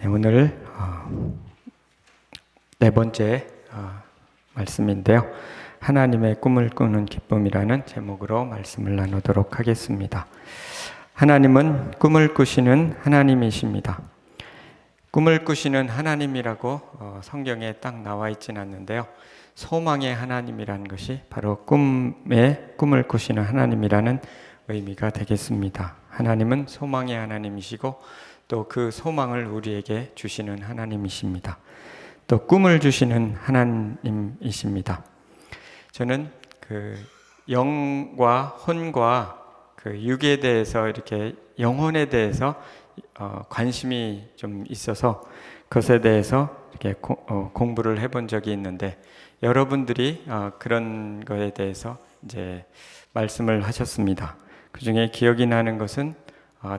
네, 오늘 네 번째 말씀인데요. 하나님의 꿈을 꾸는 기쁨이라는 제목으로 말씀을 나누도록 하겠습니다. 하나님은 꿈을 꾸시는 하나님이십니다. 꿈을 꾸시는 하나님이라고 성경에 딱 나와 있지는 않는데요. 소망의 하나님이라는 것이 바로 꿈을 꾸시는 하나님이라는 의미가 되겠습니다. 하나님은 소망의 하나님이시고 또 그 소망을 우리에게 주시는 하나님이십니다. 또 꿈을 주시는 하나님이십니다. 저는 그 영과 혼과 그 육에 대해서 이렇게 영혼에 대해서 관심이 좀 있어서 그것에 대해서 이렇게 공부를 해본 적이 있는데 여러분들이 그런 거에 대해서 이제 말씀을 하셨습니다. 그 중에 기억이 나는 것은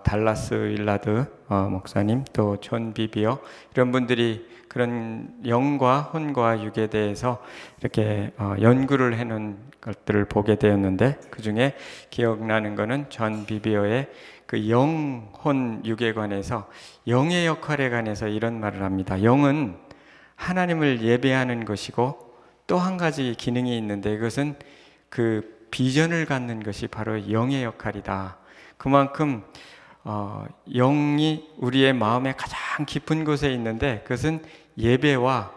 달라스 윌라드 목사님, 또 존 비비어 이런 분들이 그런 영과 혼과 육에 대해서 이렇게 연구를 해놓은 것들을 보게 되었는데 그 중에 기억나는 것은 존 비비어의 그 영, 혼, 육에 관해서 영의 역할에 관해서 이런 말을 합니다. 영은 하나님을 예배하는 것이고 또 한 가지 기능이 있는데 그것은 그 비전을 갖는 것이 바로 영의 역할이다. 그만큼 영이 우리의 마음의 가장 깊은 곳에 있는데 그것은 예배와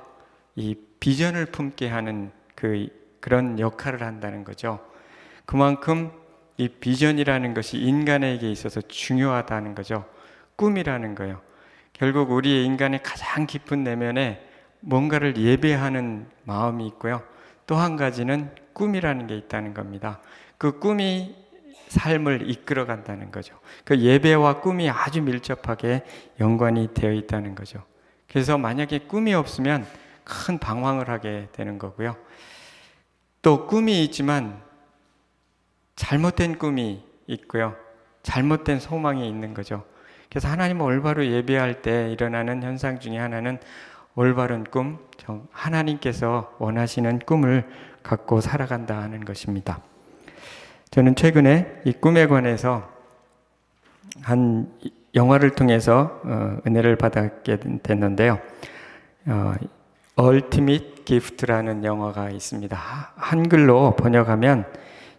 이 비전을 품게 하는 그런 역할을 한다는 거죠. 그만큼 이 비전이라는 것이 인간에게 있어서 중요하다는 거죠. 꿈이라는 거예요. 결국 우리의 인간의 가장 깊은 내면에 뭔가를 예배하는 마음이 있고요. 또 한 가지는 꿈이라는 게 있다는 겁니다. 그 꿈이 삶을 이끌어 간다는 거죠. 그 예배와 꿈이 아주 밀접하게 연관이 되어 있다는 거죠. 그래서 만약에 꿈이 없으면 큰 방황을 하게 되는 거고요. 또 꿈이 있지만 잘못된 꿈이 있고요. 잘못된 소망이 있는 거죠. 그래서 하나님을 올바로 예배할 때 일어나는 현상 중에 하나는 올바른 꿈, 하나님께서 원하시는 꿈을 갖고 살아간다 하는 것입니다. 저는 최근에 이 꿈에 관해서 한 영화를 통해서 은혜를 받게 됐는데요. Ultimate Gift라는 영화가 있습니다. 한글로 번역하면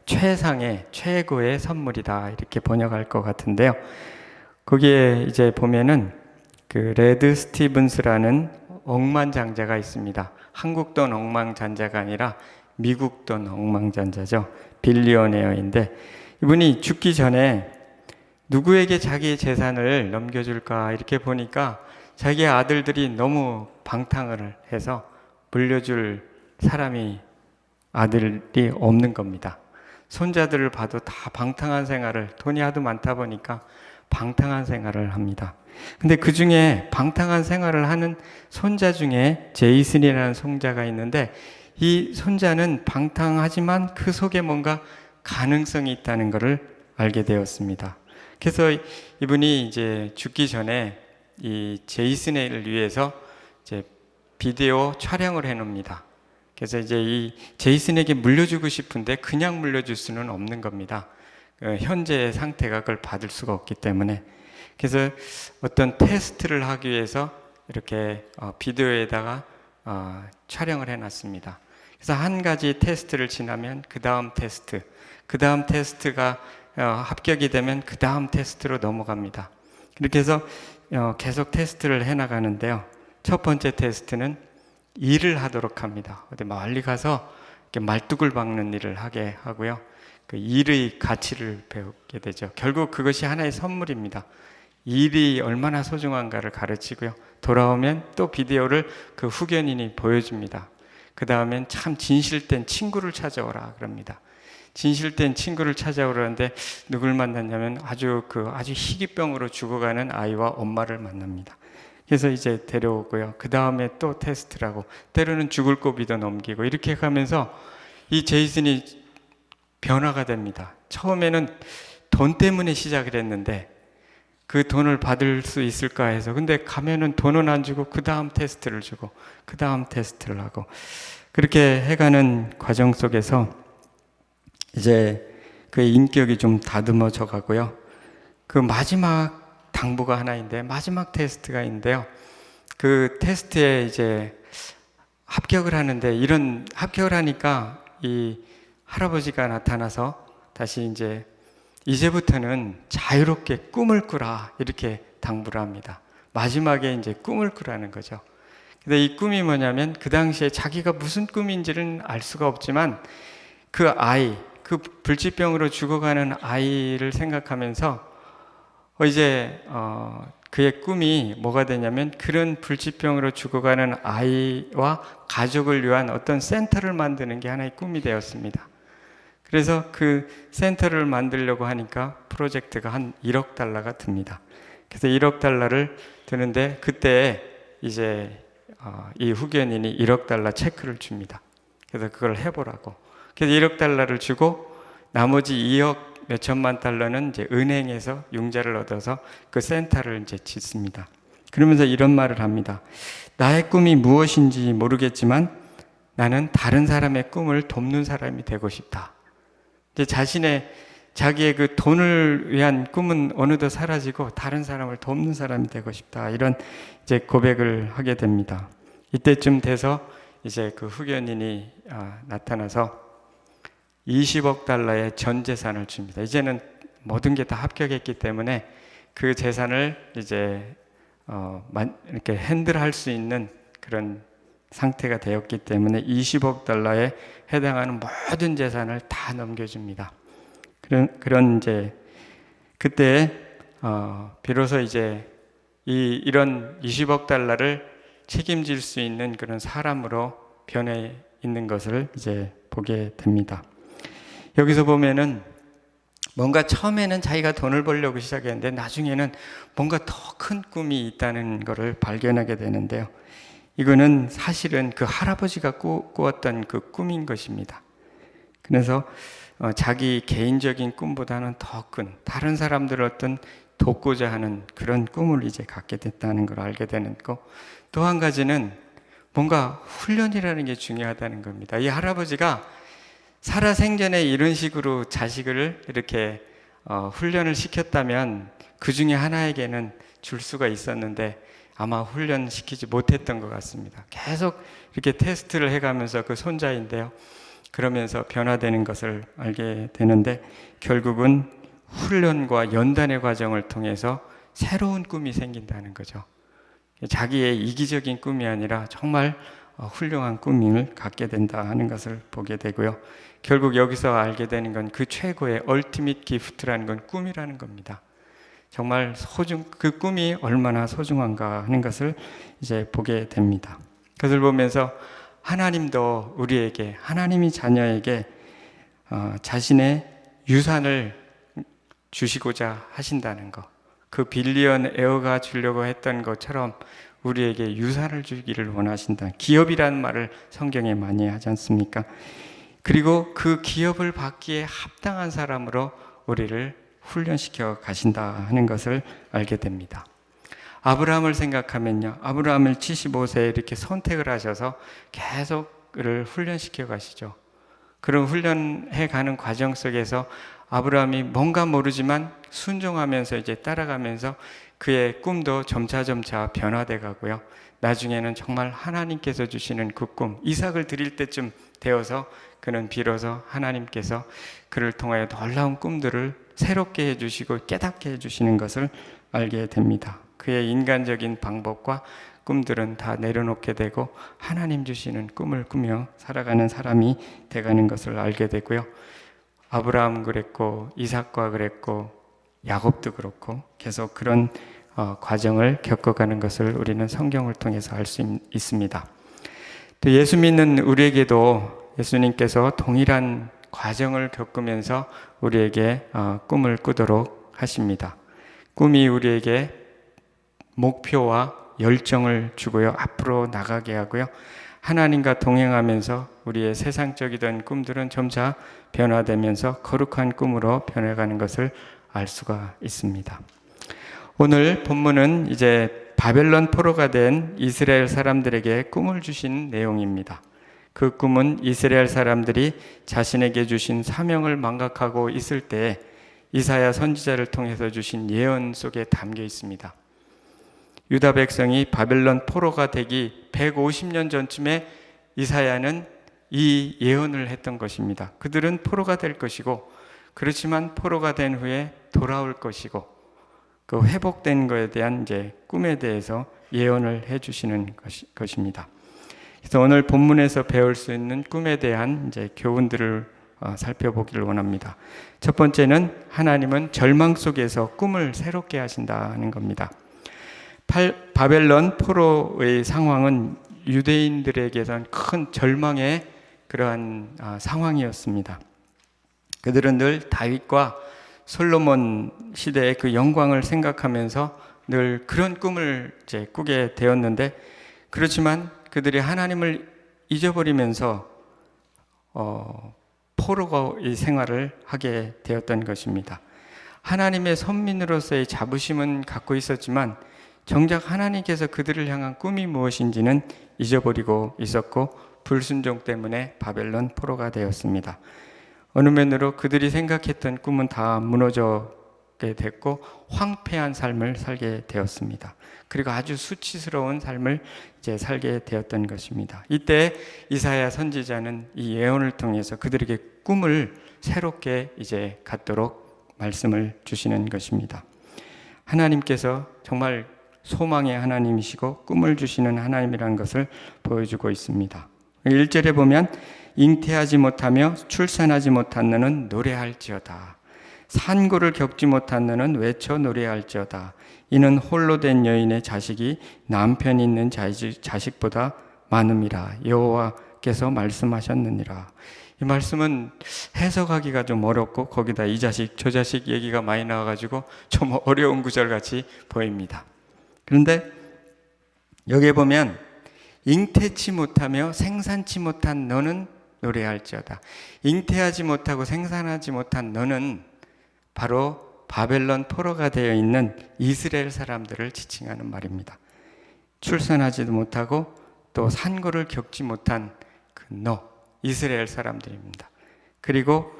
최상의, 최고의 선물이다 이렇게 번역할 것 같은데요. 거기에 이제 보면은 그 레드 스티븐스라는 억만장자가 있습니다. 한국 돈 억만장자가 아니라 미국 돈 억만장자죠. 빌리어네어인데 이분이 죽기 전에 누구에게 자기의 재산을 넘겨줄까 이렇게 보니까 자기 아들들이 너무 방탕을 해서 물려줄 사람이 아들이 없는 겁니다. 손자들을 봐도 다 방탕한 생활을, 돈이 하도 많다 보니까 방탕한 생활을 합니다. 근데 그 중에 방탕한 생활을 하는 손자 중에 제이슨이라는 손자가 있는데 이 손자는 방탕하지만 그 속에 뭔가 가능성이 있다는 것을 알게 되었습니다. 그래서 이분이 이제 죽기 전에 이 제이슨을 위해서 이제 비디오 촬영을 해 놓습니다. 그래서 이제 이 제이슨에게 물려주고 싶은데 그냥 물려줄 수는 없는 겁니다. 현재의 상태가 그걸 받을 수가 없기 때문에. 그래서 어떤 테스트를 하기 위해서 이렇게 비디오에다가 촬영을 해놨습니다. 그래서 한 가지 테스트를 지나면 그 다음 테스트가 합격이 되면 그 다음 테스트로 넘어갑니다. 그렇게 해서 계속 테스트를 해나가는데요. 첫 번째 테스트는 일을 하도록 합니다. 어디 멀리 가서 이렇게 말뚝을 박는 일을 하게 하고요. 그 일의 가치를 배우게 되죠. 결국 그것이 하나의 선물입니다. 일이 얼마나 소중한가를 가르치고요. 돌아오면 또 비디오를 그 후견인이 보여줍니다. 그 다음엔 참 진실된 친구를 찾아오라 그럽니다. 진실된 친구를 찾아오라는데 누굴 만났냐면 아주 희귀병으로 죽어가는 아이와 엄마를 만납니다. 그래서 이제 데려오고요. 그 다음에 또 테스트를 하고 때로는 죽을 고비도 넘기고 이렇게 가면서 이 제이슨이 변화가 됩니다. 처음에는 돈 때문에 시작을 했는데 그 돈을 받을 수 있을까 해서 근데 가면은 돈은 안 주고 그 다음 테스트를 주고 그 다음 테스트를 하고 그렇게 해가는 과정 속에서 이제 그의 인격이 좀 다듬어져 가고요. 그 마지막 당부가 하나인데 마지막 테스트가 있는데요. 그 테스트에 이제 합격을 하는데, 이런 합격을 하니까 이 할아버지가 나타나서 다시 이제부터는 자유롭게 꿈을 꾸라, 이렇게 당부를 합니다. 마지막에 이제 꿈을 꾸라는 거죠. 근데 이 꿈이 뭐냐면, 그 당시에 자기가 무슨 꿈인지는 알 수가 없지만 그 아이, 그 불치병으로 죽어가는 아이를 생각하면서 그의 꿈이 뭐가 되냐면, 그런 불치병으로 죽어가는 아이와 가족을 위한 어떤 센터를 만드는 게 하나의 꿈이 되었습니다. 그래서 그 센터를 만들려고 하니까 프로젝트가 한 1억 달러가 듭니다. 그래서 1억 달러를 드는데, 그때 이 후견인이 1억 달러 체크를 줍니다. 그래서 그걸 해보라고. 그래서 1억 달러를 주고 나머지 2억 몇천만 달러는 은행에서 융자를 얻어서 그 센터를 짓습니다. 그러면서 이런 말을 합니다. 나의 꿈이 무엇인지 모르겠지만 나는 다른 사람의 꿈을 돕는 사람이 되고 싶다. 자기의 그 돈을 위한 꿈은 어느덧 사라지고 다른 사람을 돕는 사람이 되고 싶다. 이런 고백을 하게 됩니다. 이때쯤 돼서 그 후견인이 나타나서 20억 달러의 전 재산을 줍니다. 이제는 모든 게 다 합격했기 때문에 그 재산을 이렇게 핸들할 수 있는 그런 상태가 되었기 때문에 20억 달러에 해당하는 모든 재산을 다 넘겨줍니다. 그런 그때 비로소 이런 20억 달러를 책임질 수 있는 그런 사람으로 변해 있는 것을 보게 됩니다. 여기서 보면은 뭔가 처음에는 자기가 돈을 벌려고 시작했는데 나중에는 뭔가 더 큰 꿈이 있다는 것을 발견하게 되는데요. 이거는 사실은 그 할아버지가 꾸었던 그 꿈인 것입니다. 그래서 자기 개인적인 꿈보다는 더 큰 다른 사람들을 어떤 돕고자 하는 그런 꿈을 갖게 됐다는 걸 알게 되는 거. 또 한 가지는 뭔가 훈련이라는 게 중요하다는 겁니다. 이 할아버지가 살아생전에 이런 식으로 자식을 이렇게 훈련을 시켰다면 그 중에 하나에게는 줄 수가 있었는데 아마 훈련시키지 못했던 것 같습니다. 계속 이렇게 테스트를 해가면서 그 손자인데요. 그러면서 변화되는 것을 알게 되는데 결국은 훈련과 연단의 과정을 통해서 새로운 꿈이 생긴다는 거죠. 자기의 이기적인 꿈이 아니라 정말 훌륭한 꿈을 갖게 된다 하는 것을 보게 되고요. 결국 여기서 알게 되는 건 그 최고의 얼티밋 기프트라는 건 꿈이라는 겁니다. 정말 그 꿈이 얼마나 소중한가 하는 것을 보게 됩니다. 그것을 보면서 하나님도 우리에게, 하나님이 자녀에게 자신의 유산을 주시고자 하신다는 것, 그 빌리언 에어가 주려고 했던 것처럼 우리에게 유산을 주기를 원하신다. 기업이라는 말을 성경에 많이 하지 않습니까? 그리고 그 기업을 받기에 합당한 사람으로 우리를 훈련시켜 가신다 하는 것을 알게 됩니다. 아브라함을 생각하면요, 아브라함을 75세에 이렇게 선택을 하셔서 계속 그를 훈련시켜 가시죠. 그런 훈련해 가는 과정 속에서 아브라함이 뭔가 모르지만 순종하면서 따라가면서 그의 꿈도 점차 변화돼 가고요. 나중에는 정말 하나님께서 주시는 그 꿈, 이삭을 드릴 때쯤 되어서 그는 비로소 하나님께서 그를 통하여 놀라운 꿈들을 새롭게 해주시고 깨닫게 해주시는 것을 알게 됩니다. 그의 인간적인 방법과 꿈들은 다 내려놓게 되고 하나님 주시는 꿈을 꾸며 살아가는 사람이 되가는 것을 알게 되고요. 아브라함 그랬고 이삭과 그랬고 야곱도 그렇고 계속 그런 과정을 겪어가는 것을 우리는 성경을 통해서 알 수 있습니다. 또 예수 믿는 우리에게도 예수님께서 동일한 과정을 겪으면서 우리에게 꿈을 꾸도록 하십니다. 꿈이 우리에게 목표와 열정을 주고요, 앞으로 나가게 하고요, 하나님과 동행하면서 우리의 세상적이던 꿈들은 점차 변화되면서 거룩한 꿈으로 변해가는 것을 알 수가 있습니다. 오늘 본문은 바벨론 포로가 된 이스라엘 사람들에게 꿈을 주신 내용입니다. 그 꿈은 이스라엘 사람들이 자신에게 주신 사명을 망각하고 있을 때 이사야 선지자를 통해서 주신 예언 속에 담겨 있습니다. 유다 백성이 바벨론 포로가 되기 150년 전쯤에 이사야는 이 예언을 했던 것입니다. 그들은 포로가 될 것이고, 그렇지만 포로가 된 후에 돌아올 것이고, 그 회복된 것에 대한 이제 꿈에 대해서 예언을 해주시는 것입니다. 그래서 오늘 본문에서 배울 수 있는 꿈에 대한 이제 교훈들을 살펴보기를 원합니다. 첫 번째는 하나님은 절망 속에서 꿈을 새롭게 하신다는 겁니다. 바벨론 포로의 상황은 유대인들에게선 큰 절망의 그러한 상황이었습니다. 그들은 늘 다윗과 솔로몬 시대의 그 영광을 생각하면서 늘 그런 꿈을 이제 꾸게 되었는데, 그렇지만 그들이 하나님을 잊어버리면서 포로의 생활을 하게 되었던 것입니다. 하나님의 선민으로서의 자부심은 갖고 있었지만 정작 하나님께서 그들을 향한 꿈이 무엇인지는 잊어버리고 있었고, 불순종 때문에 바벨론 포로가 되었습니다. 어느 면으로 그들이 생각했던 꿈은 다 무너지게 됐고 황폐한 삶을 살게 되었습니다. 그리고 아주 수치스러운 삶을 이제 살게 되었던 것입니다. 이때 이사야 선지자는 이 예언을 통해서 그들에게 꿈을 새롭게 이제 갖도록 말씀을 주시는 것입니다. 하나님께서 정말 소망의 하나님이시고 꿈을 주시는 하나님이라는 것을 보여주고 있습니다. 1절에 보면 잉태하지 못하며 출산하지 못한 너는 노래할지어다. 산고를 겪지 못한 너는 외쳐 노래할지어다. 이는 홀로 된 여인의 자식이 남편 있는 자식보다 많음이라. 여호와께서 말씀하셨느니라. 이 말씀은 해석하기가 좀 어렵고 거기다 이 자식 저 자식 얘기가 많이 나와가지고 좀 어려운 구절같이 보입니다. 그런데 여기에 보면 잉태치 못하며 생산치 못한 너는 노래할지어다. 잉태하지 못하고 생산하지 못한 너는 바로 바벨론 포로가 되어 있는 이스라엘 사람들을 지칭하는 말입니다. 출산하지도 못하고 또 산고를 겪지 못한 그 이스라엘 사람들입니다. 그리고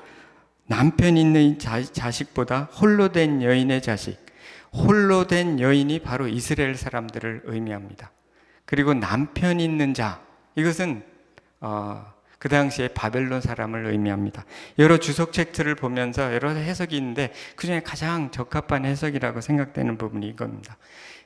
남편 있는 자식보다 홀로 된 여인의 자식, 홀로 된 여인이 바로 이스라엘 사람들을 의미합니다. 그리고 남편 있는 자, 이것은 그 당시에 바벨론 사람을 의미합니다. 여러 주석책들을 보면서 여러 해석이 있는데 그중에 가장 적합한 해석이라고 생각되는 부분이 이겁니다.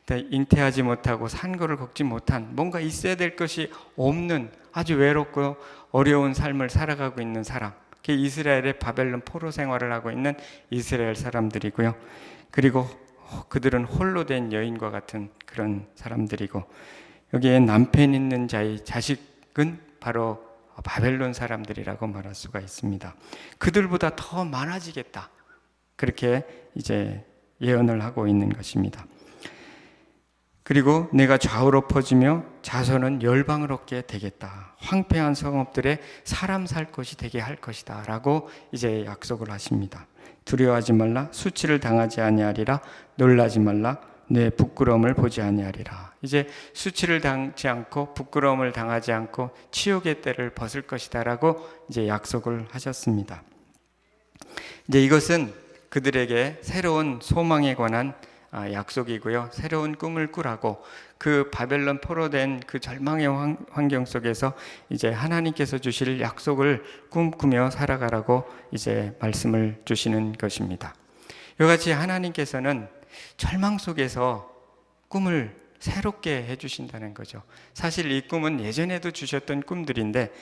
잉태하지 못하고 산고를 겪지 못한, 뭔가 있어야 될 것이 없는 아주 외롭고 어려운 삶을 살아가고 있는 사람, 그게 이스라엘의 바벨론 포로 생활을 하고 있는 이스라엘 사람들이고요. 그리고 그들은 홀로 된 여인과 같은 그런 사람들이고, 여기에 남편 있는 자의 자식은 바로 바벨론 사람들이라고 말할 수가 있습니다. 그들보다 더 많아지겠다, 그렇게 이제 예언을 하고 있는 것입니다. 그리고 내가 좌우로 퍼지며 자손은 열방을 얻게 되겠다. 황폐한 성읍들에 사람 살 곳이 되게 할 것이다 라고 이제 약속을 하십니다. 두려워하지 말라. 수치를 당하지 아니하리라. 놀라지 말라. 내 부끄러움을 보지 아니하리라. 이제 수치를 당치 않고 부끄러움을 당하지 않고 치욕의 때를 벗을 것이다 라고 이제 약속을 하셨습니다. 이제 이것은 그들에게 새로운 소망에 관한 약속이고요. 새로운 꿈을 꾸라고, 그 바벨론 포로된 그 절망의 환경 속에서 이제 하나님께서 주실 약속을 꿈꾸며 살아가라고 이제 말씀을 주시는 것입니다. 이같이 하나님께서는 절망 속에서 꿈을 새롭게 해주신다는 거죠. 사실 이 꿈은 예전에도 주셨던 꿈들인데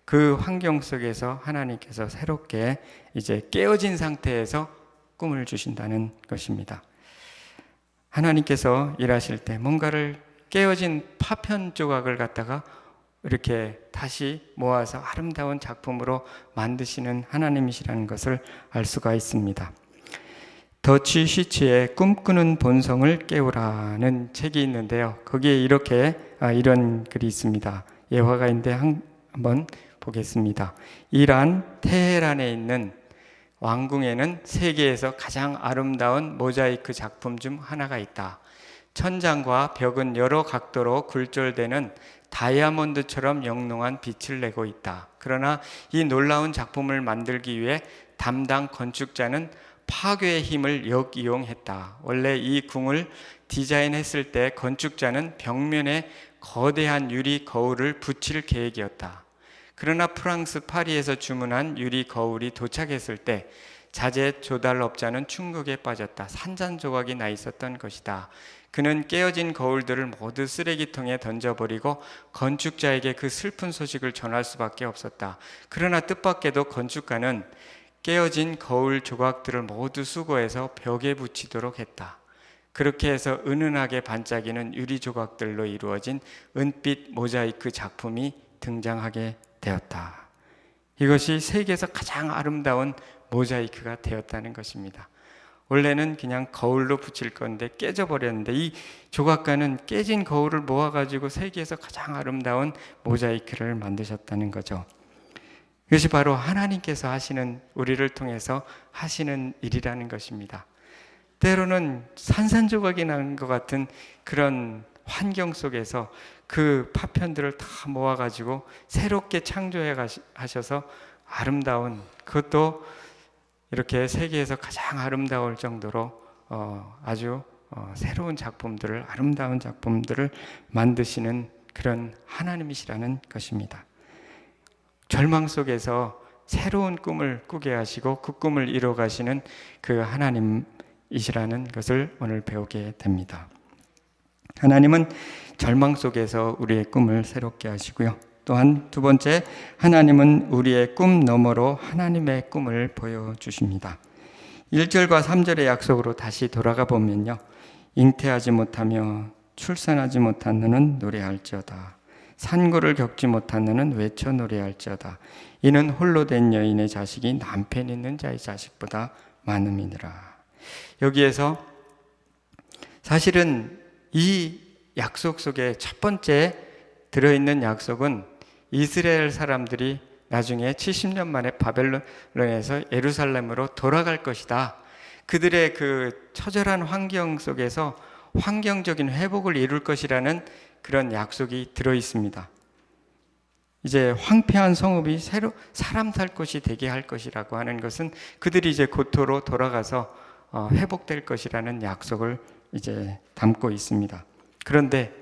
그 환경 속에서 하나님께서 새롭게 이제 깨어진 상태에서 꿈을 주신다는 것입니다. 하나님께서 일하실 때 뭔가를 깨어진 파편 조각을 갖다가 이렇게 다시 모아서 아름다운 작품으로 만드시는 하나님이시라는 것을 알 수가 있습니다. 더치 시츠의 꿈꾸는 본성을 깨우라는 책이 있는데요. 거기에 이렇게 이런 글이 있습니다. 예화가인데 한번 보겠습니다. 이란 테헤란에 있는 왕궁에는 세계에서 가장 아름다운 모자이크 작품 중 하나가 있다. 천장과 벽은 여러 각도로 굴절되는 다이아몬드처럼 영롱한 빛을 내고 있다. 그러나 이 놀라운 작품을 만들기 위해 담당 건축자는 파괴의 힘을 역이용했다. 원래 이 궁을 디자인했을 때 건축자는 벽면에 거대한 유리 거울을 붙일 계획이었다. 그러나 프랑스 파리에서 주문한 유리 거울이 도착했을 때 자재 조달업자는 충격에 빠졌다. 산산조각이 나 있었던 것이다. 그는 깨어진 거울들을 모두 쓰레기통에 던져버리고 건축자에게 그 슬픈 소식을 전할 수밖에 없었다. 그러나 뜻밖에도 건축가는 깨어진 거울 조각들을 모두 수거해서 벽에 붙이도록 했다. 그렇게 해서 은은하게 반짝이는 유리 조각들로 이루어진 은빛 모자이크 작품이 등장하게 되었다. 이것이 세계에서 가장 아름다운 모자이크가 되었다는 것입니다. 원래는 그냥 거울로 붙일 건데 깨져버렸는데 이 조각가는 깨진 거울을 모아가지고 세계에서 가장 아름다운 모자이크를 만드셨다는 거죠. 이것이 바로 하나님께서 하시는, 우리를 통해서 하시는 일이라는 것입니다. 때로는 산산조각이 난 것 같은 그런 환경 속에서 그 파편들을 다 모아가지고 새롭게 창조해 하셔서 아름다운, 그것도 이렇게 세계에서 가장 아름다울 정도로 아주 새로운 작품들을, 아름다운 작품들을 만드시는 그런 하나님이시라는 것입니다. 절망 속에서 새로운 꿈을 꾸게 하시고 그 꿈을 이뤄 가시는 그 하나님이시라는 것을 오늘 배우게 됩니다. 하나님은 절망 속에서 우리의 꿈을 새롭게 하시고요. 또한 두 번째, 하나님은 우리의 꿈 너머로 하나님의 꿈을 보여주십니다. 1절과 3절의 약속으로 다시 돌아가 보면요, 잉태하지 못하며 출산하지 못한 너는 노래할지어다. 산고를 겪지 못한 너는 외쳐 노래할지어다. 이는 홀로 된 여인의 자식이 남편 있는 자의 자식보다 많음이니라. 여기에서 사실은 이 약속 속에 첫 번째 들어있는 약속은 이스라엘 사람들이 나중에 70년 만에 바벨론에서 예루살렘으로 돌아갈 것이다. 그들의 그 처절한 환경 속에서 환경적인 회복을 이룰 것이라는 그런 약속이 들어있습니다. 이제 황폐한 성읍이 새로 사람 살 곳이 되게 할 것이라고 하는 것은 그들이 이제 고토로 돌아가서 회복될 것이라는 약속을 이제 담고 있습니다. 그런데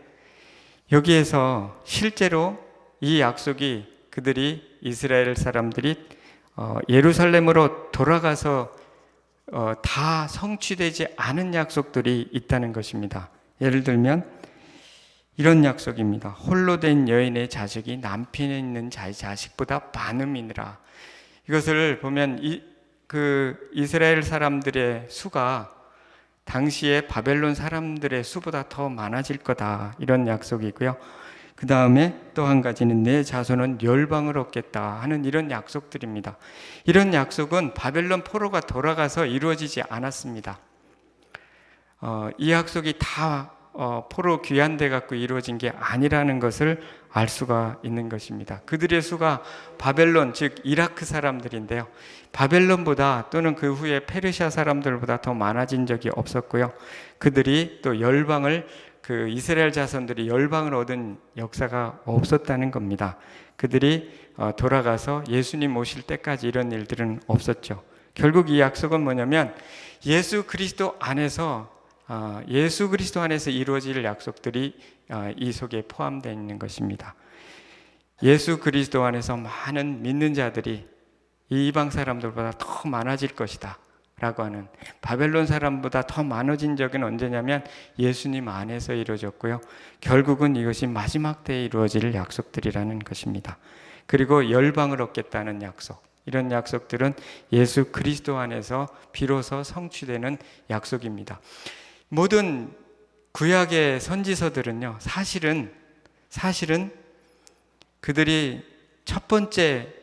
여기에서 실제로 이 약속이 그들이 이스라엘 사람들이 예루살렘으로 돌아가서 다 성취되지 않은 약속들이 있다는 것입니다. 예를 들면 이런 약속입니다. 홀로 된 여인의 자식이 남편에 있는 자의 자식보다 많음이니라. 이것을 보면 이스라엘 사람들의 수가 당시에 바벨론 사람들의 수보다 더 많아질 거다, 이런 약속이고요. 그 다음에 또 한 가지는 내 자손은 열방을 얻겠다 하는 이런 약속들입니다. 이런 약속은 바벨론 포로가 돌아가서 이루어지지 않았습니다. 이 약속이 다 포로 귀환돼 갖고 이루어진 게 아니라는 것을 알 수가 있는 것입니다. 그들의 수가 바벨론, 즉 이라크 사람들인데요, 바벨론보다 또는 그 후에 페르시아 사람들보다 더 많아진 적이 없었고요. 그들이 또 열방을, 그 이스라엘 자손들이 열방을 얻은 역사가 없었다는 겁니다. 그들이 돌아가서 예수님 오실 때까지 이런 일들은 없었죠. 결국 이 약속은 뭐냐면 예수 그리스도 안에서 이루어질 약속들이 이 속에 포함되어 있는 것입니다. 예수 그리스도 안에서 많은 믿는 자들이 이 이방 사람들보다 더 많아질 것이다 라고 하는, 바벨론 사람보다 더 많아진 적은 언제냐면 예수님 안에서 이루어졌고요. 결국은 이것이 마지막 때에 이루어질 약속들이라는 것입니다. 그리고 열방을 얻겠다는 약속, 이런 약속들은 예수 그리스도 안에서 비로소 성취되는 약속입니다. 모든 구약의 선지서들은요, 사실은 그들이 첫 번째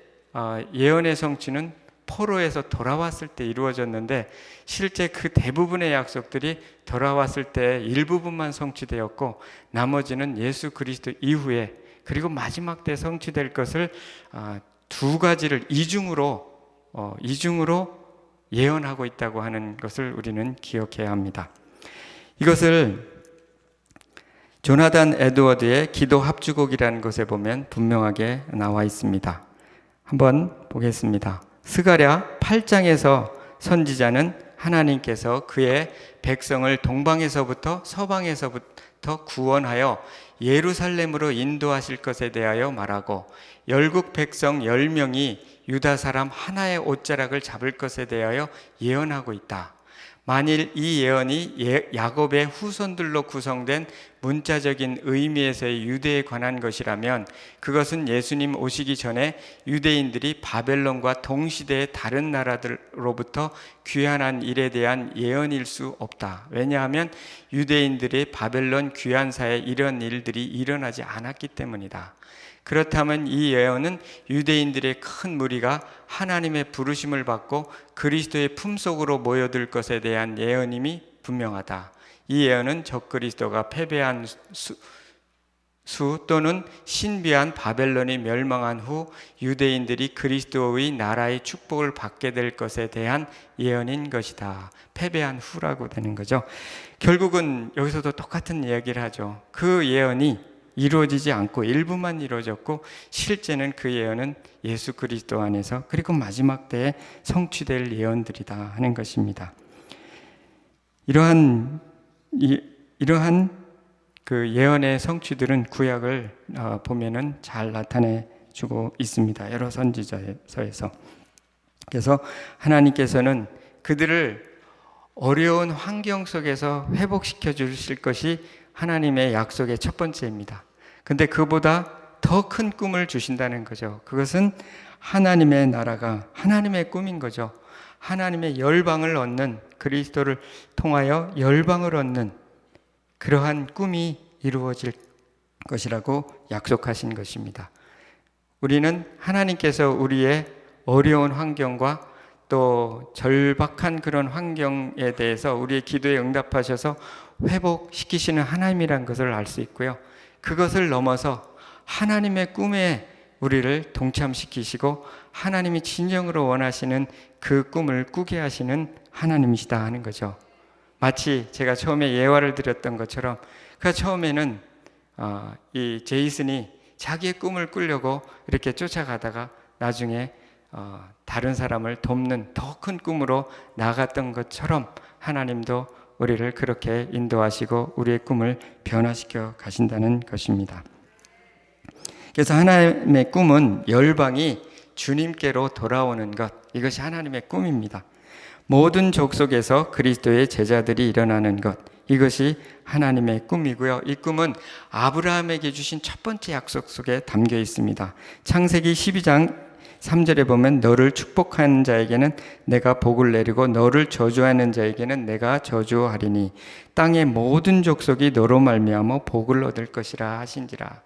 예언의 성취는 포로에서 돌아왔을 때 이루어졌는데, 실제 그 대부분의 약속들이 돌아왔을 때 일부분만 성취되었고 나머지는 예수 그리스도 이후에, 그리고 마지막 때 성취될 것을 두 가지를 이중으로 예언하고 있다고 하는 것을 우리는 기억해야 합니다. 이것을 조나단 에드워드의 기도 합주곡이라는 것에 보면 분명하게 나와 있습니다. 한번 보겠습니다. 스가랴 8장에서 선지자는 하나님께서 그의 백성을 동방에서부터 서방에서부터 구원하여 예루살렘으로 인도하실 것에 대하여 말하고 열국 백성 10명이 유다 사람 하나의 옷자락을 잡을 것에 대하여 예언하고 있다. 만일 이 예언이 야곱의 후손들로 구성된 문자적인 의미에서의 유대에 관한 것이라면 그것은 예수님 오시기 전에 유대인들이 바벨론과 동시대의 다른 나라들로부터 귀환한 일에 대한 예언일 수 없다. 왜냐하면 유대인들의 바벨론 귀환사에 이런 일들이 일어나지 않았기 때문이다. 그렇다면 이 예언은 유대인들의 큰 무리가 하나님의 부르심을 받고 그리스도의 품속으로 모여들 것에 대한 예언임이 분명하다. 이 예언은 적그리스도가 패배한 수 또는 신비한 바벨론이 멸망한 후 유대인들이 그리스도의 나라의 축복을 받게 될 것에 대한 예언인 것이다. 패배한 후라고 되는 거죠. 결국은 여기서도 똑같은 이야기를 하죠. 그 예언이 이루어지지 않고 일부만 이루어졌고 실제는 그 예언은 예수 그리스도 안에서 그리고 마지막 때에 성취될 예언들이다 하는 것입니다. 이러한 그 예언의 성취들은 구약을 보면은 잘 나타내 주고 있습니다. 여러 선지자서에서. 그래서 하나님께서는 그들을 어려운 환경 속에서 회복시켜 주실 것이 하나님의 약속의 첫 번째입니다. 근데 그보다 더 큰 꿈을 주신다는 거죠. 그것은 하나님의 나라가 하나님의 꿈인 거죠. 하나님의 열방을 얻는, 그리스도를 통하여 열방을 얻는 그러한 꿈이 이루어질 것이라고 약속하신 것입니다. 우리는 하나님께서 우리의 어려운 환경과 또 절박한 그런 환경에 대해서 우리의 기도에 응답하셔서 회복시키시는 하나님이라는 것을 알 수 있고요. 그것을 넘어서 하나님의 꿈에 우리를 동참시키시고 하나님이 진정으로 원하시는 그 꿈을 꾸게 하시는 하나님이시다 하는 거죠. 마치 제가 처음에 예화를 드렸던 것처럼 그 처음에는 이 제이슨이 자기의 꿈을 꾸려고 이렇게 쫓아가다가 나중에 다른 사람을 돕는 더 큰 꿈으로 나갔던 것처럼 하나님도 우리를 그렇게 인도하시고 우리의 꿈을 변화시켜 가신다는 것입니다. 그래서 하나님의 꿈은 열방이 주님께로 돌아오는 것, 이것이 하나님의 꿈입니다. 모든 족속에서 그리스도의 제자들이 일어나는 것, 이것이 하나님의 꿈이고요. 이 꿈은 아브라함에게 주신 첫 번째 약속 속에 담겨 있습니다. 창세기 12장 3절에 보면 너를 축복하는 자에게는 내가 복을 내리고 너를 저주하는 자에게는 내가 저주하리니 땅의 모든 족속이 너로 말미암아 복을 얻을 것이라 하신지라.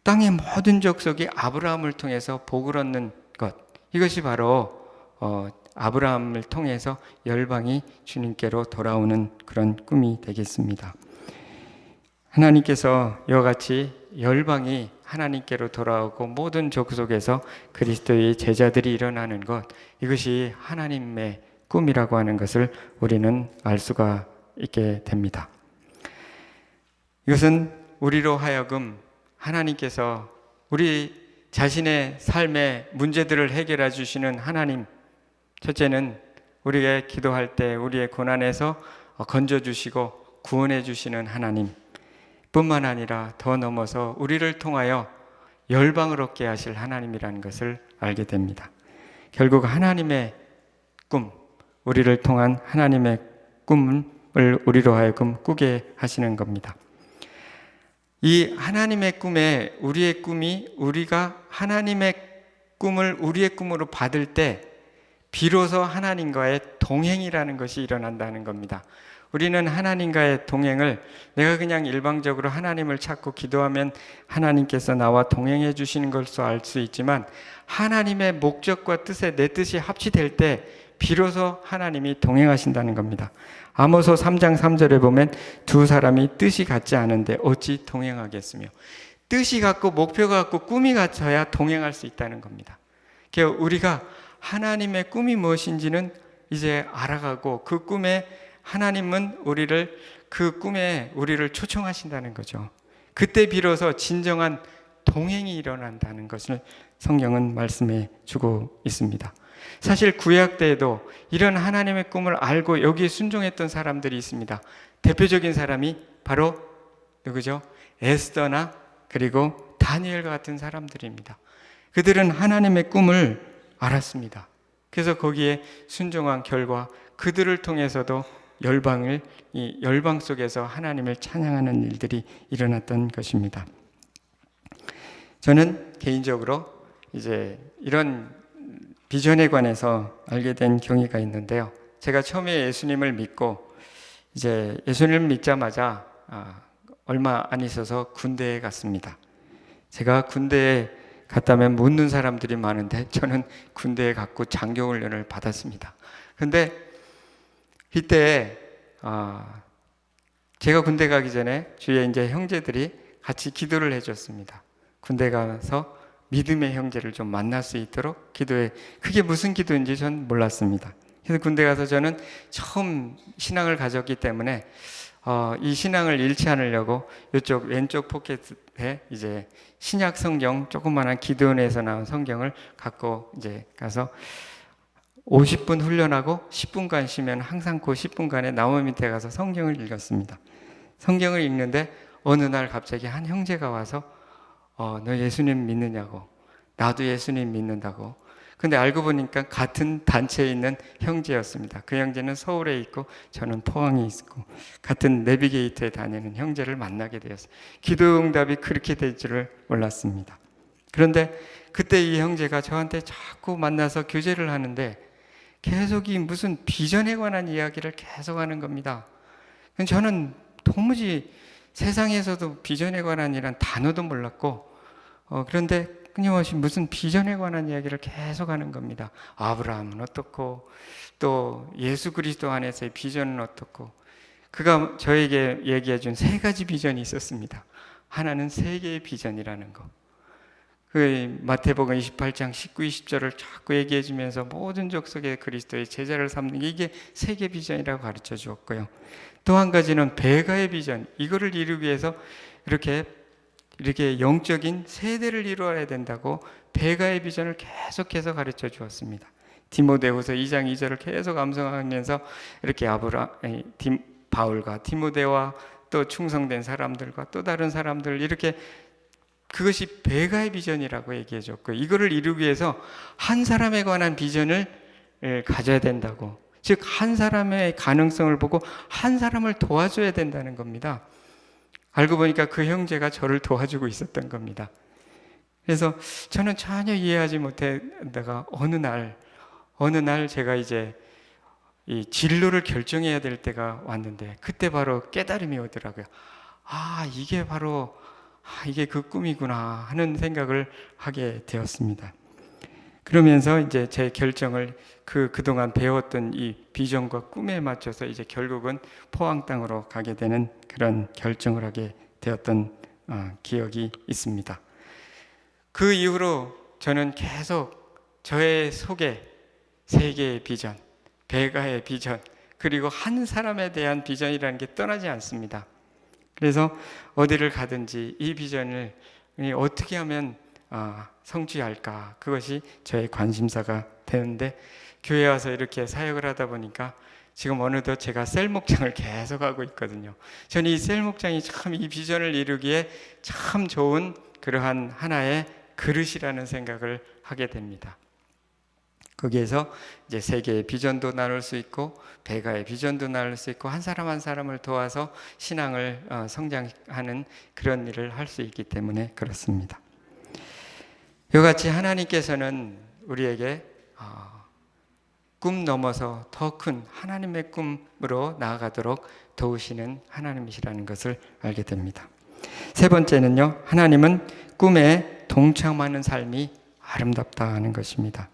땅의 모든 족속이 아브라함을 통해서 복을 얻는 것, 이것이 바로 아브라함을 통해서 열방이 주님께로 돌아오는 그런 꿈이 되겠습니다. 하나님께서 이와 같이 열방이 하나님께로 돌아오고 모든 족속에서 그리스도의 제자들이 일어나는 것, 이것이 하나님의 꿈이라고 하는 것을 우리는 알 수가 있게 됩니다. 이것은 우리로 하여금 하나님께서 우리 자신의 삶의 문제들을 해결해 주시는 하나님, 첫째는 우리가 기도할 때 우리의 고난에서 건져주시고 구원해 주시는 하나님 뿐만 아니라 더 넘어서 우리를 통하여 열방을 얻게 하실 하나님이라는 것을 알게 됩니다. 결국 하나님의 꿈, 우리를 통한 하나님의 꿈을 우리로 하여금 꾸게 하시는 겁니다. 이 하나님의 꿈에 우리의 꿈이 우리가 하나님의 꿈을 우리의 꿈으로 받을 때 비로소 하나님과의 동행이라는 것이 일어난다는 겁니다. 우리는 하나님과의 동행을 내가 그냥 일방적으로 하나님을 찾고 기도하면 하나님께서 나와 동행해 주시는 것으로 알 수 있지만 하나님의 목적과 뜻에 내 뜻이 합치될 때 비로소 하나님이 동행하신다는 겁니다. 아모스 3장 3절에 보면 두 사람이 뜻이 같지 않은데 어찌 동행하겠으며, 뜻이 같고 목표가 같고 꿈이 같아야 동행할 수 있다는 겁니다. 그래서 우리가 하나님의 꿈이 무엇인지는 이제 알아가고 그 꿈에 하나님은 그 꿈에 우리를 초청하신다는 거죠. 그때 비로소 진정한 동행이 일어난다는 것을 성경은 말씀해 주고 있습니다. 사실 구약 때에도 이런 하나님의 꿈을 알고 여기에 순종했던 사람들이 있습니다. 대표적인 사람이 바로 누구죠? 에스더나 그리고 다니엘과 같은 사람들입니다. 그들은 하나님의 꿈을 알았습니다. 그래서 거기에 순종한 결과 그들을 통해서도 이 열방 속에서 하나님을 찬양하는 일들이 일어났던 것입니다. 저는 개인적으로 이제 이런 비전에 관해서 알게 된 경위가 있는데요. 제가 처음에 예수님을 믿고 이제 예수님을 믿자마자 얼마 안 있어서 군대에 갔습니다. 제가 군대에 갔다면 묻는 사람들이 많은데 저는 군대에 갔고 장교훈련을 받았습니다. 근데 이때 제가 군대 가기 전에 주위에 이제 형제들이 같이 기도를 해줬습니다. 군대 가서 믿음의 형제를 좀 만날 수 있도록 기도해. 그게 무슨 기도인지 전 몰랐습니다. 그래서 군대 가서 저는 처음 신앙을 가졌기 때문에 이 신앙을 잃지 않으려고 이쪽 왼쪽 포켓에 이제 신약 성경 조그만한 기도원에서 나온 성경을 갖고 이제 가서 50분 훈련하고 10분간 쉬면 항상 그 10분간에 나무 밑에 가서 성경을 읽었습니다. 성경을 읽는데 어느 날 갑자기 한 형제가 와서 너 예수님 믿느냐고. 나도 예수님 믿는다고. 근데 알고 보니까 같은 단체에 있는 형제였습니다. 그 형제는 서울에 있고 저는 포항에 있고 같은 내비게이터에 다니는 형제를 만나게 되었어요. 기도 응답이 그렇게 될 줄을 몰랐습니다. 그런데 그때 이 형제가 저한테 자꾸 만나서 교제를 하는데 계속 이 무슨 비전에 관한 이야기를 계속 하는 겁니다. 저는 도무지 세상에서도 비전에 관한 이란 단어도 몰랐고 그런데 끊임없이 무슨 비전에 관한 이야기를 계속 하는 겁니다. 아브라함은 어떻고 또 예수 그리스도 안에서의 비전은 어떻고 그가 저에게 얘기해 준 세 가지 비전이 있었습니다. 하나는 세계의 비전이라는 거. 그 마태복음 28장 19, 20절을 자꾸 얘기해 주면서 모든 족속의 그리스도의 제자를 삼는 게 이게 세계 비전이라고 가르쳐 주었고요. 또 한 가지는 배가의 비전. 이거를 이루기 위해서 이렇게 영적인 세대를 이루어야 된다고 배가의 비전을 계속해서 가르쳐 주었습니다. 디모데후서 2장 2절을 계속 암송하면서 이렇게 바울과 디모데와 또 충성된 사람들과 또 다른 사람들 이렇게 그것이 배가의 비전이라고 얘기해 줬고요. 이거를 이루기 위해서 한 사람에 관한 비전을 가져야 된다고. 즉 한 사람의 가능성을 보고 한 사람을 도와줘야 된다는 겁니다. 알고 보니까 그 형제가 저를 도와주고 있었던 겁니다. 그래서 저는 전혀 이해하지 못하다가 어느 날 제가 이제 이 진로를 결정해야 될 때가 왔는데 그때 바로 깨달음이 오더라고요. 이게 그 꿈이구나 하는 생각을 하게 되었습니다. 그러면서 이제 제 결정을 그동안 배웠던 이 비전과 꿈에 맞춰서 이제 결국은 포항 땅으로 가게 되는 그런 결정을 하게 되었던 기억이 있습니다. 그 이후로 저는 계속 저의 속에 세계의 비전, 배가의 비전, 그리고 한 사람에 대한 비전이라는 게 떠나지 않습니다. 그래서 어디를 가든지 이 비전을 어떻게 하면 성취할까, 그것이 저의 관심사가 되는데 교회 와서 이렇게 사역을 하다 보니까 지금 어느덧 제가 셀 목장을 계속 하고 있거든요. 저는 이 셀 목장이 참 이 비전을 이루기에 참 좋은 그러한 하나의 그릇이라는 생각을 하게 됩니다. 거기에서 이제 세계의 비전도 나눌 수 있고 배가의 비전도 나눌 수 있고 한 사람 한 사람을 도와서 신앙을 성장하는 그런 일을 할 수 있기 때문에 그렇습니다. 이와 같이 하나님께서는 우리에게 꿈 넘어서 더 큰 하나님의 꿈으로 나아가도록 도우시는 하나님이시라는 것을 알게 됩니다. 세 번째는요, 하나님은 꿈에 동참하는 삶이 아름답다는 것입니다.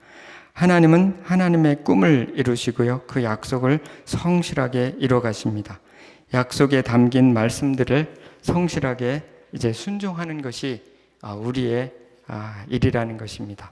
하나님은 하나님의 꿈을 이루시고요, 그 약속을 성실하게 이뤄 가십니다. 약속에 담긴 말씀들을 성실하게 이제 순종하는 것이 우리의 일이라는 것입니다.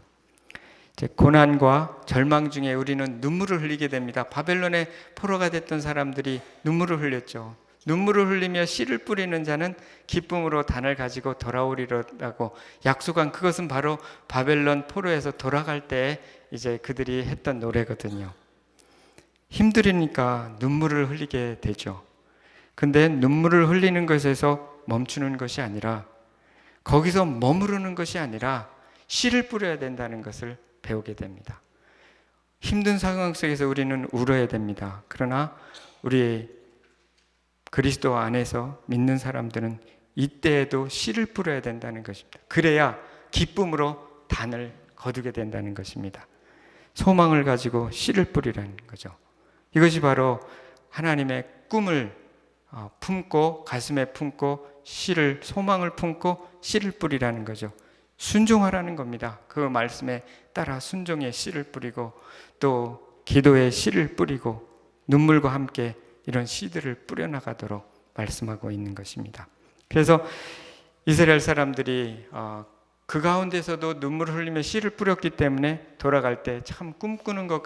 고난과 절망 중에 우리는 눈물을 흘리게 됩니다. 바벨론의 포로가 됐던 사람들이 눈물을 흘렸죠. 눈물을 흘리며 씨를 뿌리는 자는 기쁨으로 단을 가지고 돌아오리라고 약속한 그것은 바로 바벨론 포로에서 돌아갈 때 이제 그들이 했던 노래거든요. 힘들으니까 눈물을 흘리게 되죠. 근데 눈물을 흘리는 것에서 멈추는 것이 아니라, 거기서 머무르는 것이 아니라 씨를 뿌려야 된다는 것을 배우게 됩니다. 힘든 상황 속에서 우리는 울어야 됩니다. 그러나 우리 그리스도 안에서 믿는 사람들은 이때에도 씨를 뿌려야 된다는 것입니다. 그래야 기쁨으로 단을 거두게 된다는 것입니다. 소망을 가지고 씨를 뿌리라는 거죠. 이것이 바로 하나님의 꿈을 품고, 가슴에 품고 씨를, 소망을 품고 씨를 뿌리라는 거죠. 순종하라는 겁니다. 그 말씀에 따라 순종의 씨를 뿌리고, 또 기도의 씨를 뿌리고, 눈물과 함께 이런 씨들을 뿌려나가도록 말씀하고 있는 것입니다. 그래서 이스라엘 사람들이 그 가운데서도 눈물을 흘리며 씨를 뿌렸기 때문에 돌아갈 때 참 꿈꾸는 것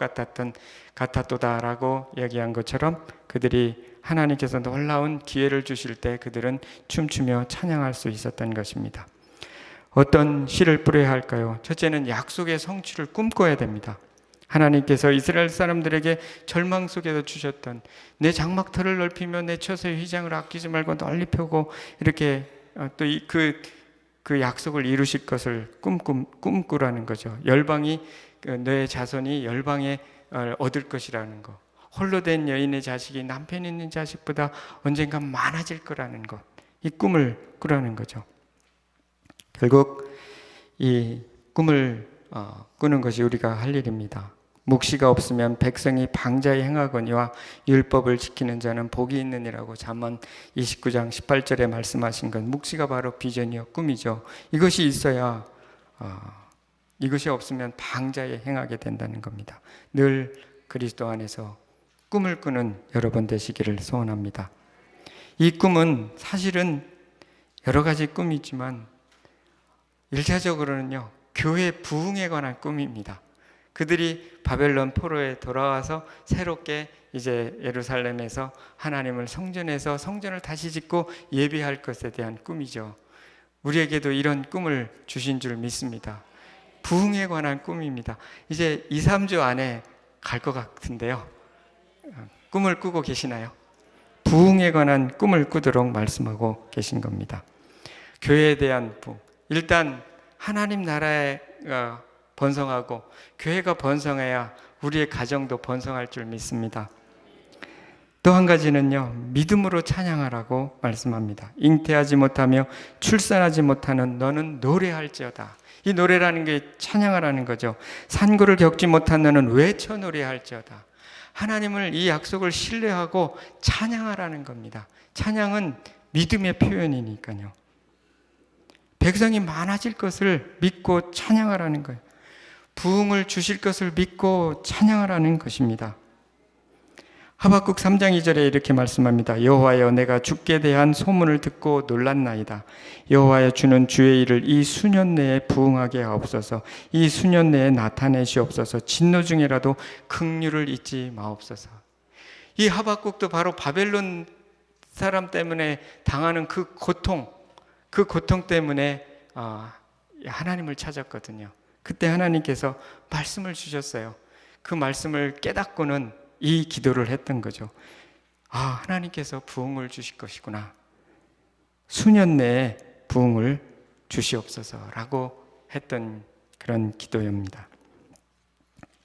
같았도다라고 얘기한 것처럼, 그들이 하나님께서 놀라운 기회를 주실 때 그들은 춤추며 찬양할 수 있었던 것입니다. 어떤 씨를 뿌려야 할까요? 첫째는 약속의 성취를 꿈꿔야 됩니다. 하나님께서 이스라엘 사람들에게 절망 속에서 주셨던, 내 장막터를 넓히며 내 처소의 휘장을 아끼지 말고 널리 펴고, 이렇게 또 그 약속을 이루실 것을 꿈꾸라는 거죠. 열방이, 내 자손이 열방에 얻을 것이라는 것, 홀로 된 여인의 자식이 남편 있는 자식보다 언젠가 많아질 거라는 것, 이 꿈을 꾸라는 거죠. 결국 이 꿈을 꾸는 것이 우리가 할 일입니다. 묵시가 없으면 백성이 방자히 행하거니와 율법을 지키는 자는 복이 있느니라고 잠언 29장 18절에 말씀하신 것, 묵시가 바로 비전이요 꿈이죠. 이것이 있어야, 이것이 없으면 방자히 행하게 된다는 겁니다. 늘 그리스도 안에서 꿈을 꾸는 여러분 되시기를 소원합니다. 이 꿈은 사실은 여러 가지 꿈이지만 1차적으로는요, 교회 부흥에 관한 꿈입니다. 그들이 바벨론 포로에 돌아와서 새롭게 이제 예루살렘에서 하나님을 성전에서 성전을 다시 짓고 예배할 것에 대한 꿈이죠. 우리에게도 이런 꿈을 주신 줄 믿습니다. 부흥에 관한 꿈입니다. 이제 2, 3주 안에 갈 것 같은데요. 꿈을 꾸고 계시나요? 부흥에 관한 꿈을 꾸도록 말씀하고 계신 겁니다. 교회에 대한 부흥. 일단 하나님 나라가 번성하고 교회가 번성해야 우리의 가정도 번성할 줄 믿습니다. 또 한 가지는요, 믿음으로 찬양하라고 말씀합니다. 잉태하지 못하며 출산하지 못하는 너는 노래할지어다. 이 노래라는 게 찬양하라는 거죠. 산고를 겪지 못한 너는 외쳐 노래할지어다. 하나님을, 이 약속을 신뢰하고 찬양하라는 겁니다. 찬양은 믿음의 표현이니까요. 백성이 많아질 것을 믿고 찬양하라는 거예요. 부흥을 주실 것을 믿고 찬양하라는 것입니다. 하박국 3장 2절에 이렇게 말씀합니다. 여호와여, 내가 주께 대한 소문을 듣고 놀랐나이다. 여호와여, 주는 주의 일을 이 수년 내에 부흥하게 하옵소서. 이 수년 내에 나타내시옵소서. 진노 중에라도 긍휼을 잊지 마옵소서. 이 하박국도 바로 바벨론 사람 때문에 당하는 그 고통 때문에 하나님을 찾았거든요. 그때 하나님께서 말씀을 주셨어요. 그 말씀을 깨닫고는 이 기도를 했던 거죠. 하나님께서 부흥을 주실 것이구나. 수년 내에 부흥을 주시옵소서라고 했던 그런 기도입니다.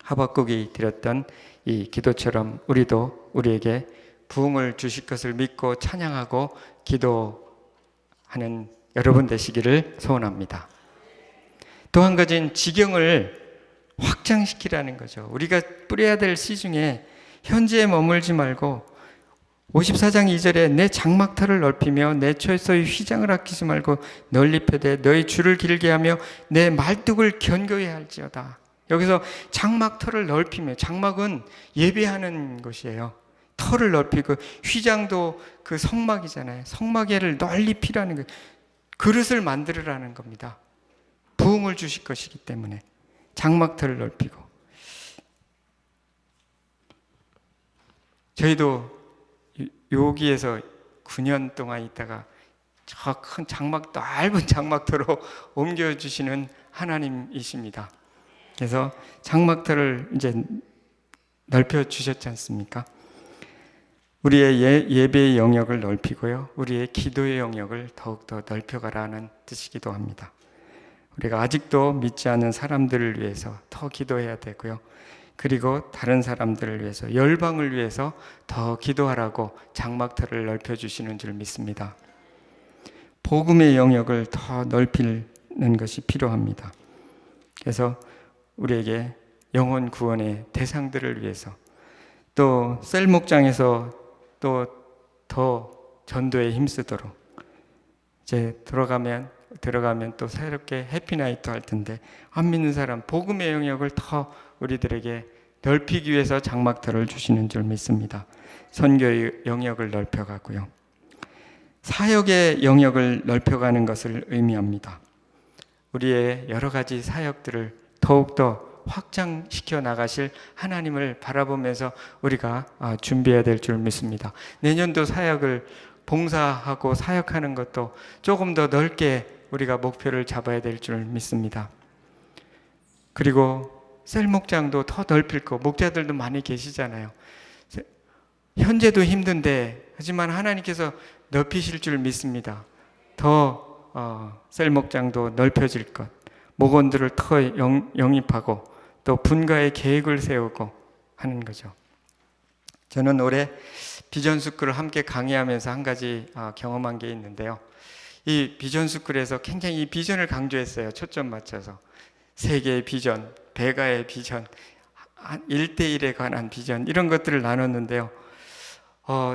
하박국이 드렸던 이 기도처럼 우리도 우리에게 부흥을 주실 것을 믿고 찬양하고 기도하는 여러분 되시기를 소원합니다. 또 한 가지는 지경을 확장시키라는 거죠. 우리가 뿌려야 될 씨 중에 현재에 머물지 말고 54장 2절에 내 장막터를 넓히며 내 처소의 휘장을 아끼지 말고 널리 펴되 너희 줄을 길게 하며 내 말뚝을 견고히 할지어다. 여기서 장막터를 넓히며, 장막은 예배하는 것이에요. 터를 넓히고, 휘장도 그 성막이잖아요. 성막에를 널리 피라는 거예요. 그릇을 만들으라는 겁니다. 부흥을 주실 것이기 때문에 장막터를 넓히고. 저희도 여기에서 9년 동안 있다가 저 큰 넓은 장막터로 옮겨주시는 하나님이십니다. 그래서 장막터를 이제 넓혀주셨지 않습니까? 우리의 예배의 영역을 넓히고요, 우리의 기도의 영역을 더욱더 넓혀가라는 뜻이기도 합니다. 우리가 아직도 믿지 않는 사람들을 위해서 더 기도해야 되고요, 그리고 다른 사람들을 위해서, 열방을 위해서 더 기도하라고 장막터를 넓혀주시는 줄 믿습니다. 복음의 영역을 더 넓히는 것이 필요합니다. 그래서 우리에게 영혼 구원의 대상들을 위해서, 또 셀 목장에서 또 더 전도에 힘쓰도록, 이제 들어가면 또 새롭게 해피나이트 할 텐데, 안 믿는 사람 복음의 영역을 더 우리들에게 넓히기 위해서 장막터를 주시는 줄 믿습니다. 선교의 영역을 넓혀가고요, 사역의 영역을 넓혀가는 것을 의미합니다. 우리의 여러 가지 사역들을 더욱더 확장시켜 나가실 하나님을 바라보면서 우리가 준비해야 될 줄 믿습니다. 내년도 사역을 봉사하고 사역하는 것도 조금 더 넓게 우리가 목표를 잡아야 될 줄 믿습니다. 그리고 셀 목장도 더 넓힐 거, 목자들도 많이 계시잖아요. 현재도 힘든데, 하지만 하나님께서 넓히실 줄 믿습니다. 더 셀 목장도 넓혀질 것, 목원들을 더 영입하고 또 분가의 계획을 세우고 하는 거죠. 저는 올해 비전 스쿨을 함께 강의하면서 한 가지 경험한 게 있는데요. 이 비전 스쿨에서 굉장히 이 비전을 강조했어요. 초점 맞춰서 세계의 비전, 배가의 비전, 1대1에 관한 비전, 이런 것들을 나눴는데요.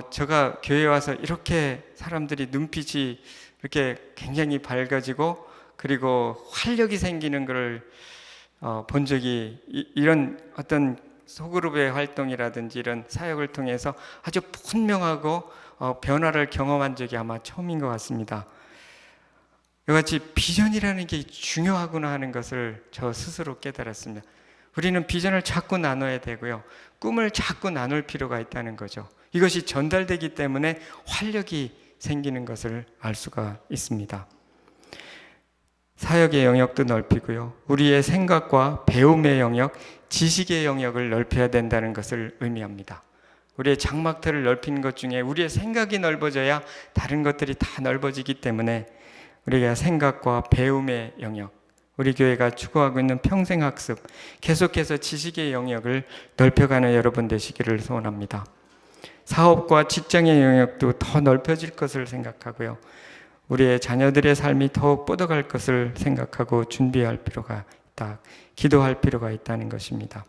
제가 교회에 와서 이렇게 사람들이 눈빛이 이렇게 굉장히 밝아지고 그리고 활력이 생기는 것을 본 적이, 이런 어떤 소그룹의 활동이라든지 이런 사역을 통해서 아주 분명하고 변화를 경험한 적이 아마 처음인 것 같습니다. 이같이 비전이라는 게 중요하구나 하는 것을 저 스스로 깨달았습니다. 우리는 비전을 자꾸 나눠야 되고요, 꿈을 자꾸 나눌 필요가 있다는 거죠. 이것이 전달되기 때문에 활력이 생기는 것을 알 수가 있습니다. 사역의 영역도 넓히고요, 우리의 생각과 배움의 영역, 지식의 영역을 넓혀야 된다는 것을 의미합니다. 우리의 장막터를 넓히는 것 중에 우리의 생각이 넓어져야 다른 것들이 다 넓어지기 때문에 우리가 생각과 배움의 영역, 우리 교회가 추구하고 있는 평생학습, 계속해서 지식의 영역을 넓혀가는 여러분 되시기를 소원합니다. 사업과 직장의 영역도 더 넓혀질 것을 생각하고요, 우리의 자녀들의 삶이 더욱 뻗어갈 것을 생각하고 준비할 필요가 있다, 기도할 필요가 있다는 것입니다.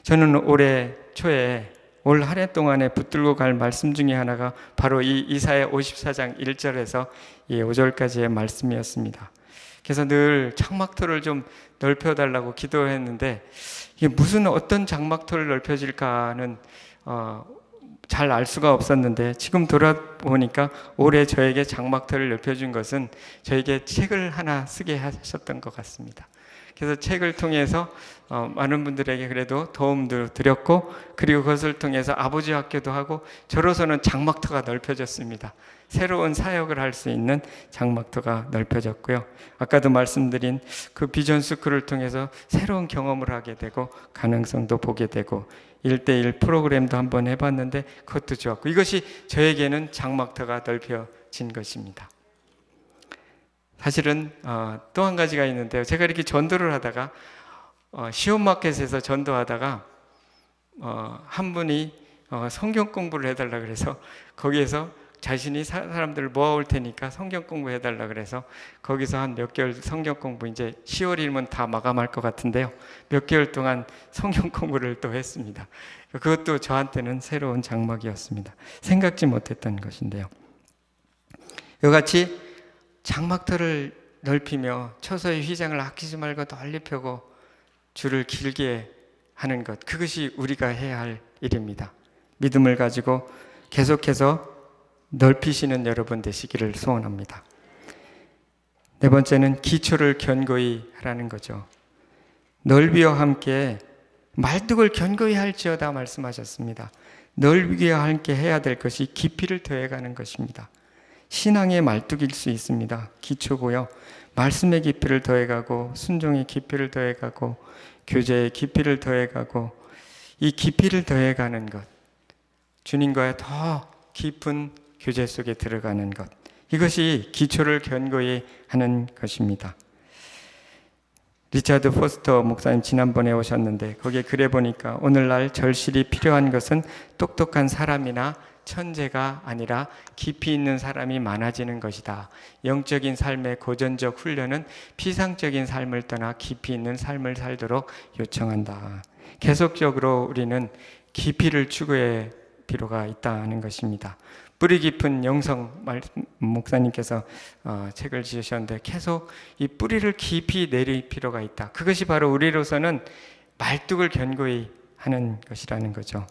저는 올해 초에 올 한 해 동안에 붙들고 갈 말씀 중에 하나가 바로 이 이사야 54장 1절에서 5절까지의 말씀이었습니다. 그래서 늘 장막터를 좀 넓혀달라고 기도했는데, 이게 어떤 장막터를 넓혀질까는 잘 알 수가 없었는데, 지금 돌아보니까 올해 저에게 장막터를 넓혀준 것은 저에게 책을 하나 쓰게 하셨던 것 같습니다. 그래서 책을 통해서 많은 분들에게 그래도 도움도 드렸고, 그리고 그것을 통해서 아버지 학교도 하고, 저로서는 장막터가 넓혀졌습니다. 새로운 사역을 할 수 있는 장막터가 넓혀졌고요, 아까도 말씀드린 그 비전 스쿨을 통해서 새로운 경험을 하게 되고 가능성도 보게 되고 1대1 프로그램도 한번 해봤는데 그것도 좋았고, 이것이 저에게는 장막터가 넓혀진 것입니다. 사실은 또 한 가지가 있는데요. 제가 이렇게 전도를 하다가 시온마켓에서 전도하다가 한 분이 성경 공부를 해달라 그래서 거기에서 자신이 사람들을 모아올 테니까 성경 공부 해달라 그래서 거기서 한 몇 개월 성경 공부, 이제 10월이면 다 마감할 것 같은데요, 몇 개월 동안 성경 공부를 또 했습니다. 그것도 저한테는 새로운 장막이었습니다. 생각지 못했던 것인데요, 이같이 장막터를 넓히며 처소의 휘장을 아끼지 말고 널리 펴고 줄을 길게 하는 것, 그것이 우리가 해야 할 일입니다. 믿음을 가지고 계속해서 넓히시는 여러분 되시기를 소원합니다. 네 번째는 기초를 견고히 하라는 거죠. 넓이와 함께 말뚝을 견고히 할지어다 말씀하셨습니다. 넓게 함께 해야 될 것이 깊이를 더해가는 것입니다. 신앙의 말뚝일 수 있습니다. 기초고요. 말씀의 깊이를 더해가고 순종의 깊이를 더해가고 교제의 깊이를 더해가고 이 깊이를 더해가는 것, 주님과의 더 깊은 교제 속에 들어가는 것, 이것이 기초를 견고히 하는 것입니다. 리차드 포스터 목사님 지난번에 오셨는데 거기에 글에 보니까 오늘날 절실히 필요한 것은 똑똑한 사람이나 천재가 아니라 깊이 있는 사람이 많아지는 것이다. 영적인 삶의 고전적 훈련은 피상적인 삶을 떠나 깊이 있는 삶을 살도록 요청한다. 계속적으로 우리는 깊이를 추구할 필요가 있다는 것입니다. 뿌리 깊은 영성 목사님께서 책을 지으셨는데 계속 이 뿌리를 깊이 내릴 필요가 있다. 그것이 바로 우리로서는 말뚝을 견고히 하는 것이라는 거죠.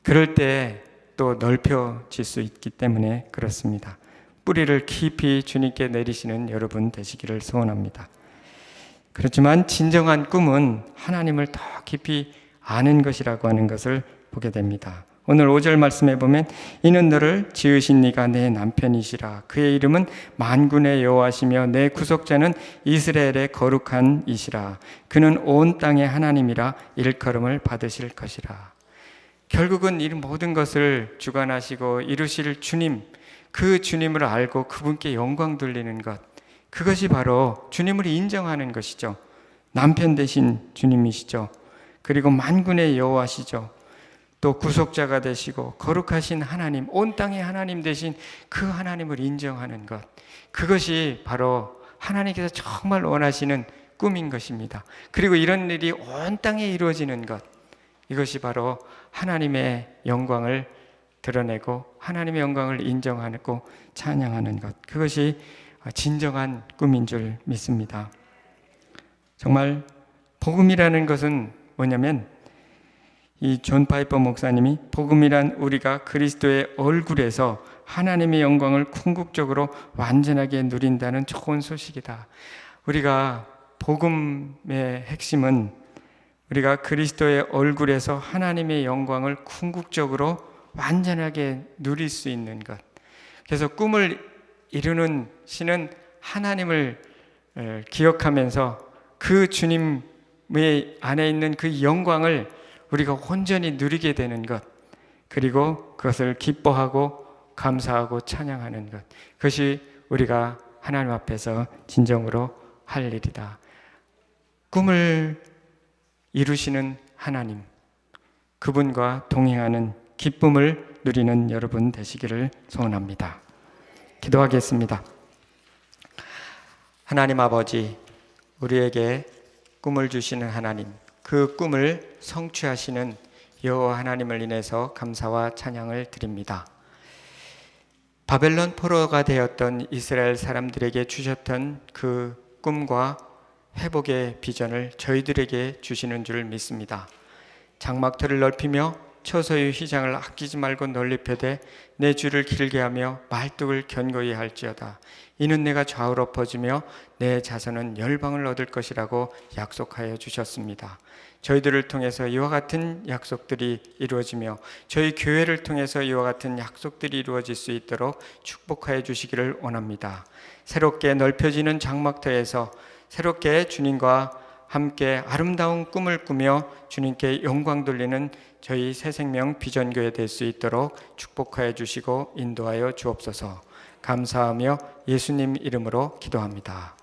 그럴 때 또 넓혀질 수 있기 때문에 그렇습니다. 뿌리를 깊이 주님께 내리시는 여러분 되시기를 소원합니다. 그렇지만 진정한 꿈은 하나님을 더 깊이 아는 것이라고 하는 것을 보게 됩니다. 오늘 5절 말씀에 보면 이는 너를 지으신 네가 내 남편이시라. 그의 이름은 만군의 여호와시며 내 구속자는 이스라엘의 거룩한 이시라. 그는 온 땅의 하나님이라 일컬음을 받으실 것이라. 결국은 이 모든 것을 주관하시고 이루실 주님, 그 주님을 알고 그분께 영광 돌리는 것, 그것이 바로 주님을 인정하는 것이죠. 남편 되신 주님이시죠. 그리고 만군의 여호와시죠. 또 구속자가 되시고 거룩하신 하나님, 온 땅의 하나님 되신 그 하나님을 인정하는 것, 그것이 바로 하나님께서 정말 원하시는 꿈인 것입니다. 그리고 이런 일이 온 땅에 이루어지는 것, 이것이 바로 하나님의 영광을 드러내고 하나님의 영광을 인정하고 찬양하는 것, 그것이 진정한 꿈인 줄 믿습니다. 정말 복음이라는 것은 뭐냐면 이 존 파이퍼 목사님이 복음이란 우리가 그리스도의 얼굴에서 하나님의 영광을 궁극적으로 완전하게 누린다는 좋은 소식이다. 우리가 복음의 핵심은 우리가 그리스도의 얼굴에서 하나님의 영광을 궁극적으로 완전하게 누릴 수 있는 것. 그래서 꿈을 이루는 신은 하나님을 기억하면서 그 주님의 안에 있는 그 영광을 우리가 온전히 누리게 되는 것, 그리고 그것을 기뻐하고 감사하고 찬양하는 것, 그것이 우리가 하나님 앞에서 진정으로 할 일이다. 꿈을 이루시는 하나님, 그분과 동행하는 기쁨을 누리는 여러분 되시기를 소원합니다. 기도하겠습니다. 하나님 아버지, 우리에게 꿈을 주시는 하나님, 그 꿈을 성취하시는 여호와 하나님을 인해서 감사와 찬양을 드립니다. 바벨론 포로가 되었던 이스라엘 사람들에게 주셨던 그 꿈과 회복의 비전을 저희들에게 주시는 줄 믿습니다. 장막터를 넓히며 처소의 휘장을 아끼지 말고 널리 펴되 내 줄을 길게 하며 말뚝을 견고히 할지어다. 이는 내가 좌우로 퍼지며 내 자손은 열방을 얻을 것이라고 약속하여 주셨습니다. 저희들을 통해서 이와 같은 약속들이 이루어지며 저희 교회를 통해서 이와 같은 약속들이 이루어질 수 있도록 축복하여 주시기를 원합니다. 새롭게 넓혀지는 장막터에서 새롭게 주님과 함께 아름다운 꿈을 꾸며 주님께 영광 돌리는 저희 새생명 비전교회 될 수 있도록 축복하여 주시고 인도하여 주옵소서. 감사하며 예수님 이름으로 기도합니다.